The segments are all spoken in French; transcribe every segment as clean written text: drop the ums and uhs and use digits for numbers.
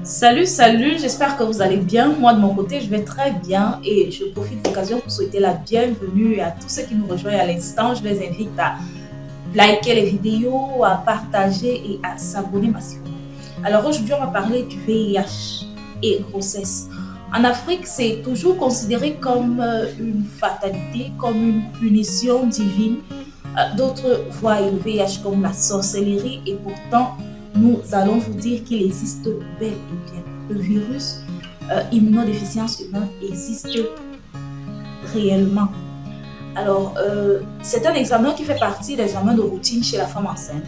Salut, j'espère que vous allez bien. Moi, de mon côté, je vais très bien et je profite de l'occasion pour souhaiter la bienvenue à tous ceux qui nous rejoignent à l'instant. Je les invite à liker les vidéos, à partager et à s'abonner massivement. Alors aujourd'hui, on va parler du VIH et grossesse. En Afrique, c'est toujours considéré comme une fatalité, comme une punition divine. D'autres voient le VIH comme la sorcellerie et pourtant, nous allons vous dire qu'il existe bel et bien. Le virus immunodéficience humaine existe réellement. Alors, c'est un examen qui fait partie des examens de routine chez la femme enceinte.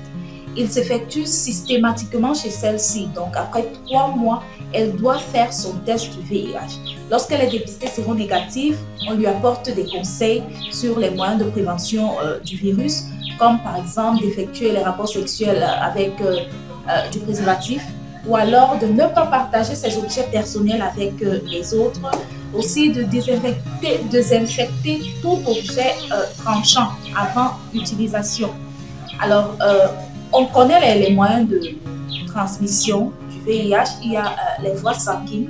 Il s'effectue systématiquement chez celle-ci. Donc, après 3 mois, elle doit faire son test du VIH. Lorsqu'elle est dépistée séronégative, on lui apporte des conseils sur les moyens de prévention du virus, comme par exemple d'effectuer les rapports sexuels avec du préservatif, ou alors de ne pas partager ses objets personnels avec les autres, aussi de désinfecter tout objet tranchant avant utilisation. Alors, on connaît les moyens de transmission du VIH. Il y a les voies sanguines,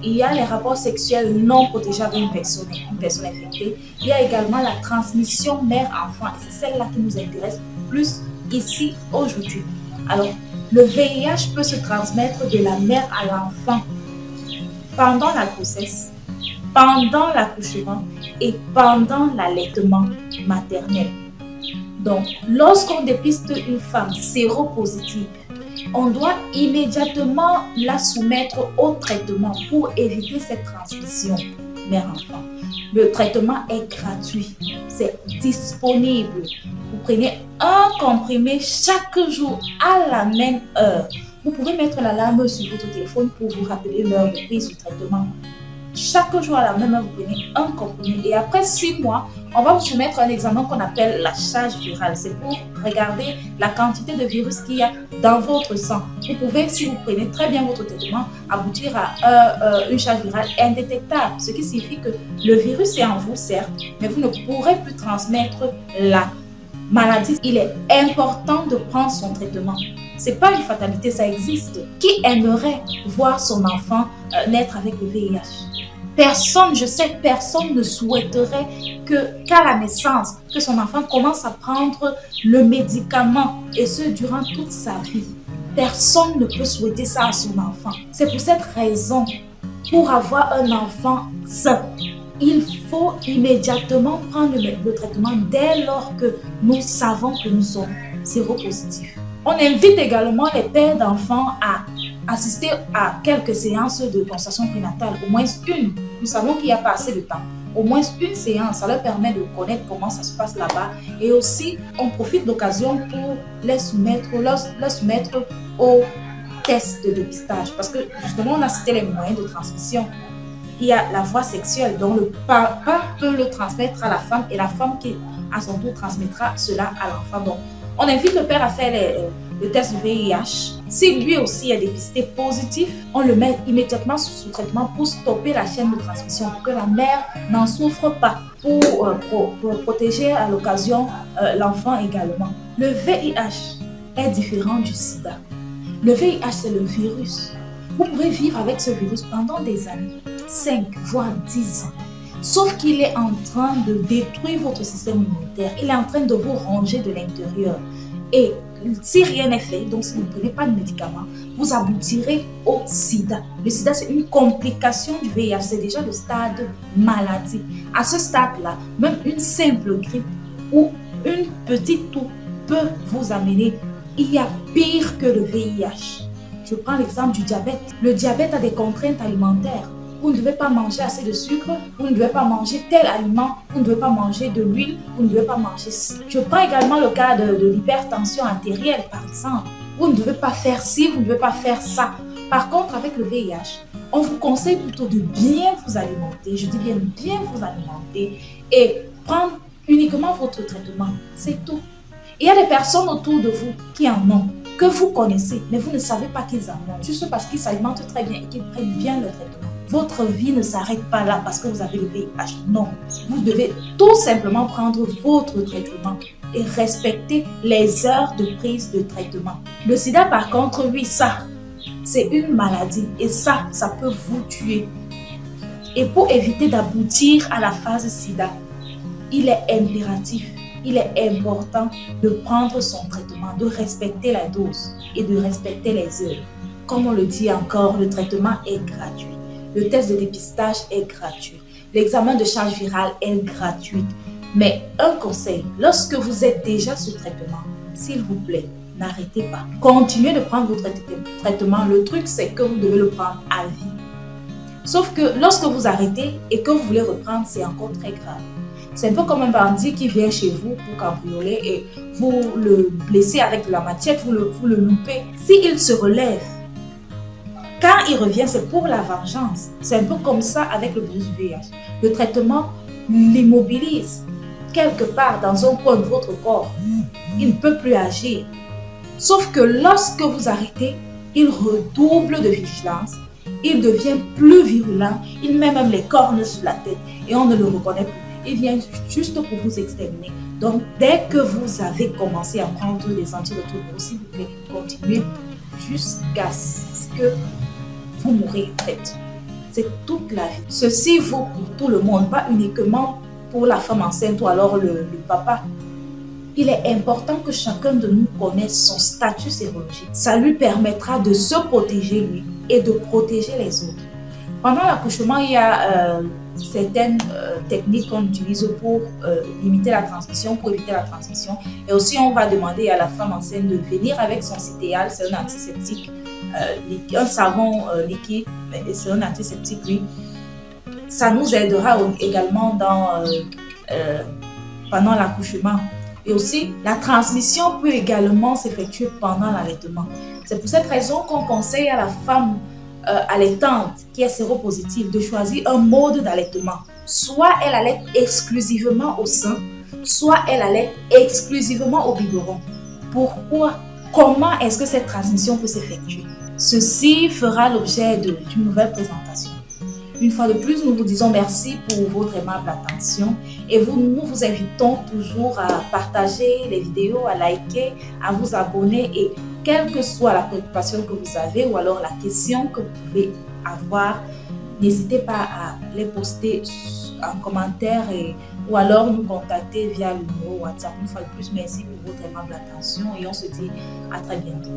il y a les rapports sexuels non protégés avec une personne infectée. Il y a également la transmission mère-enfant, et c'est celle-là qui nous intéresse plus ici aujourd'hui. Alors, le VIH peut se transmettre de la mère à l'enfant pendant la grossesse, pendant l'accouchement et pendant l'allaitement maternel. Donc, lorsqu'on dépiste une femme séropositive, on doit immédiatement la soumettre au traitement pour éviter cette transmission mère-enfant. Le traitement est gratuit, c'est disponible. Vous prenez un comprimé chaque jour à la même heure. Vous pouvez mettre l'alarme sur votre téléphone pour vous rappeler l'heure de prise du traitement. Chaque jour à la même heure, vous prenez un comprimé et après 6 mois, on va vous soumettre un examen qu'on appelle la charge virale. C'est pour regarder la quantité de virus qu'il y a dans votre sang. Vous pouvez, si vous prenez très bien votre traitement, aboutir à une charge virale indétectable, ce qui signifie que le virus est en vous, certes, mais vous ne pourrez plus transmettre la maladie. Il est important de prendre son traitement. C'est pas une fatalité, ça existe. Qui aimerait voir son enfant naître avec le VIH? Personne, je sais, personne ne souhaiterait qu'à la naissance, que son enfant commence à prendre le médicament et ce durant toute sa vie. Personne ne peut souhaiter ça à son enfant. C'est pour cette raison, pour avoir un enfant sain, il faut immédiatement prendre le traitement dès lors que nous savons que nous sommes séropositifs. On invite également les pères d'enfants à assister à quelques séances de consultation prénatale, au moins une. Nous savons qu'il n'y a pas assez de temps. Au moins une séance, ça leur permet de connaître comment ça se passe là-bas. Et aussi, on profite de l'occasion pour les soumettre au test de dépistage. Parce que justement, on a cité les moyens de transmission. Il y a la voie sexuelle, dont le papa peut le transmettre à la femme et la femme qui, à son tour, transmettra cela à l'enfant. Donc, on invite le père à faire le test du VIH. Si lui aussi est dépisté positif, on le met immédiatement sous traitement pour stopper la chaîne de transmission, pour que la mère n'en souffre pas, pour protéger à l'occasion l'enfant également. Le VIH est différent du sida. Le VIH, c'est le virus. Vous pouvez vivre avec ce virus pendant des années, 5 voire 10 ans. Sauf qu'il est en train de détruire votre système immunitaire. Il est en train de vous ronger de l'intérieur. Et si rien n'est fait, donc si vous ne prenez pas de médicaments, vous aboutirez au sida. Le sida, c'est une complication du VIH. C'est déjà le stade maladie. À ce stade-là, même une simple grippe ou une petite toux peut vous amener. Il y a pire que le VIH. Je prends l'exemple du diabète. Le diabète a des contraintes alimentaires. Vous ne devez pas manger assez de sucre, vous ne devez pas manger tel aliment, vous ne devez pas manger de l'huile, vous ne devez pas manger ci. Je prends également le cas de l'hypertension artérielle, par exemple. Vous ne devez pas faire ci, vous ne devez pas faire ça. Par contre, avec le VIH, on vous conseille plutôt de bien vous alimenter, je dis bien vous alimenter et prendre uniquement votre traitement. C'est tout. Il y a des personnes autour de vous qui en ont, que vous connaissez, mais vous ne savez pas qu'ils en ont, juste parce qu'ils s'alimentent très bien et qu'ils prennent bien le traitement. Votre vie ne s'arrête pas là parce que vous avez le VIH. Non, vous devez tout simplement prendre votre traitement et respecter les heures de prise de traitement. Le sida, par contre, oui, ça, C'est une maladie et ça peut vous tuer. Et pour éviter d'aboutir à la phase sida, il est impératif, il est important de prendre son traitement, de respecter la dose et de respecter les heures. Comme on le dit encore, le traitement est gratuit. Le test de dépistage est gratuit. L'examen de charge virale est gratuit. Mais un conseil, lorsque vous êtes déjà sous traitement, s'il vous plaît, n'arrêtez pas. Continuez de prendre votre traitement. Le truc, c'est que vous devez le prendre à vie. Sauf que lorsque vous arrêtez et que vous voulez reprendre, c'est encore très grave. C'est un peu comme un bandit qui vient chez vous pour cambrioler et vous le blessez avec de la machette, vous le loupez. S'il se relève, quand il revient, c'est pour la vengeance. C'est un peu comme ça avec le virus du VIH. Le traitement l'immobilise quelque part dans un coin de votre corps. Il ne peut plus agir. Sauf que lorsque vous arrêtez, il redouble de vigilance. Il devient plus virulent. Il met même les cornes sur la tête et on ne le reconnaît plus. Il vient juste pour vous exterminer. Donc, dès que vous avez commencé à prendre des antirétroviraux, s'il vous plaît, continuez jusqu'à ce que vous mourrez en fait. C'est toute la vie. Ceci vaut pour tout le monde, pas uniquement pour la femme enceinte ou alors le papa. Il est important que chacun de nous connaisse son statut sérologique. Ça lui permettra de se protéger lui et de protéger les autres. Pendant l'accouchement, il y a certaines techniques qu'on utilise pour limiter la transmission, pour éviter la transmission. Et aussi, on va demander à la femme enceinte de venir avec son citéal, c'est un antiseptique, un savon liquide, c'est un antiseptique, oui. Ça nous aidera également pendant l'accouchement. Et aussi, la transmission peut également s'effectuer pendant l'allaitement. C'est pour cette raison qu'on conseille à la femme allaitante qui est séropositive de choisir un mode d'allaitement. Soit elle allaite exclusivement au sein, soit elle allaite exclusivement au biberon. Pourquoi? Comment est-ce que cette transmission peut s'effectuer? Ceci fera l'objet d'une nouvelle présentation. Une fois de plus, nous vous disons merci pour votre aimable attention et nous vous invitons toujours à partager les vidéos, à liker, à vous abonner et quelle que soit la préoccupation que vous avez ou alors la question que vous pouvez avoir, n'hésitez pas à les poster en commentaire ou alors nous contacter via le numéro WhatsApp. Une fois de plus, merci pour votre aimable attention et on se dit à très bientôt.